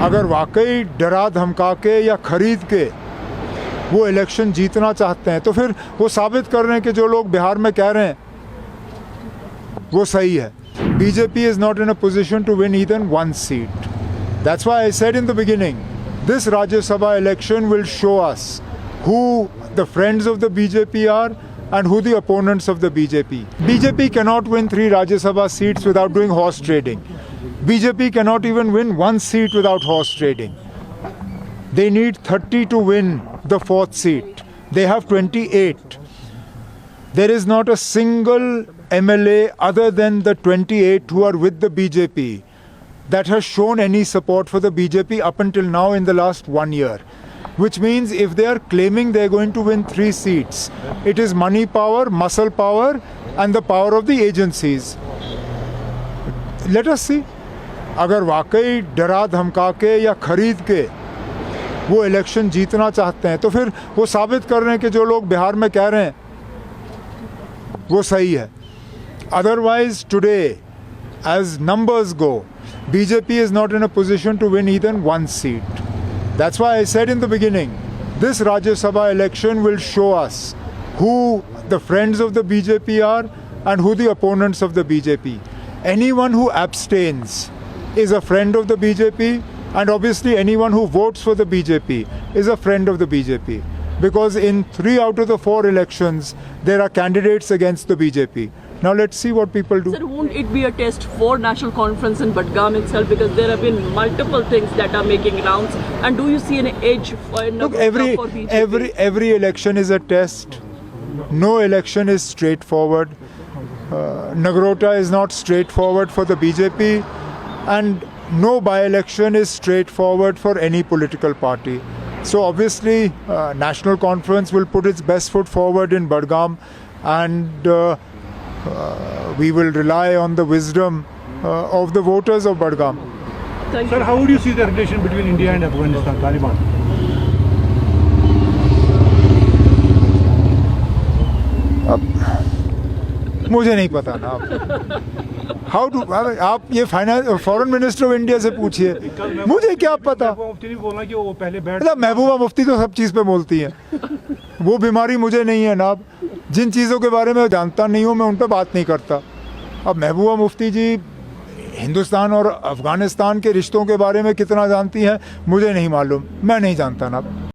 अगर वाकई डरा धमका के या खरीद के वो इलेक्शन जीतना चाहते हैं तो फिर वो साबित कर रहे हैं कि जो लोग बिहार में कह रहे हैं वो सही है. BJP is not in a position to win even one seat. That's why I said in the beginning, this Rajya Sabha election will show us who the friends of the BJP are and who the opponents of the BJP. BJP cannot win 3 Rajya Sabha seats without doing horse trading. BJP cannot even win 1 seat without horse trading. They need 30 to win the 4th seat. They have 28. There is not a single MLA other than the 28 who are with the BJP that has shown any support for the BJP up until now in the last 1 year. Which means if they are claiming they are going to win 3 seats, it is money power, muscle power and the power of the agencies. Let us see. अगर वाकई डरा धमका के या खरीद के वो election जीतना चाहते हैं तो फिर वो साबित कर रहे हैं कि जो लोग बिहार में कह रहे हैं वो सही है. Otherwise today, as numbers go, BJP is not in a position to win even 1 seat. That's why I said in the beginning, this Rajya Sabha election will show us who the friends of the BJP are and who the opponents of the BJP. Anyone who abstains is a friend of the BJP, and obviously anyone who votes for the BJP is a friend of the BJP. Because in 3 out of the 4 elections, there are candidates against the BJP. Now let's see what people do. Sir, won't it be a test for National Conference in Budgam itself, because there have been multiple things that are making rounds, and do you see an edge for Look, for BJP? every election is a test. No election is straightforward. Nagrota is not straightforward for the BJP, and no by-election is straightforward for any political party. So obviously, National Conference will put its best foot forward in Budgam, and we will rely on the wisdom of the voters of Budgam. Thank Sir, you. how would you see the relation between India and Afghanistan, Taliban? मुझे नहीं पता ना. How to आप ये foreign minister of India से पूछिए, मुझे क्या पता. मुफ्ती ने बोला कि वो पहले बैठ मतलब महबूबा मुफ्ती तो सब चीज़ पे बोलती हैं. वो बीमारी मुझे नहीं है ना. जिन चीज़ों के बारे में जानता नहीं हूँ मैं उन पर बात नहीं करता. अब महबूबा मुफ्ती जी हिंदुस्तान और अफ़गानिस्तान के रिश्तों के बारे में कितना जानती हैं मुझे नहीं मालूम. मैं नहीं जानता ना.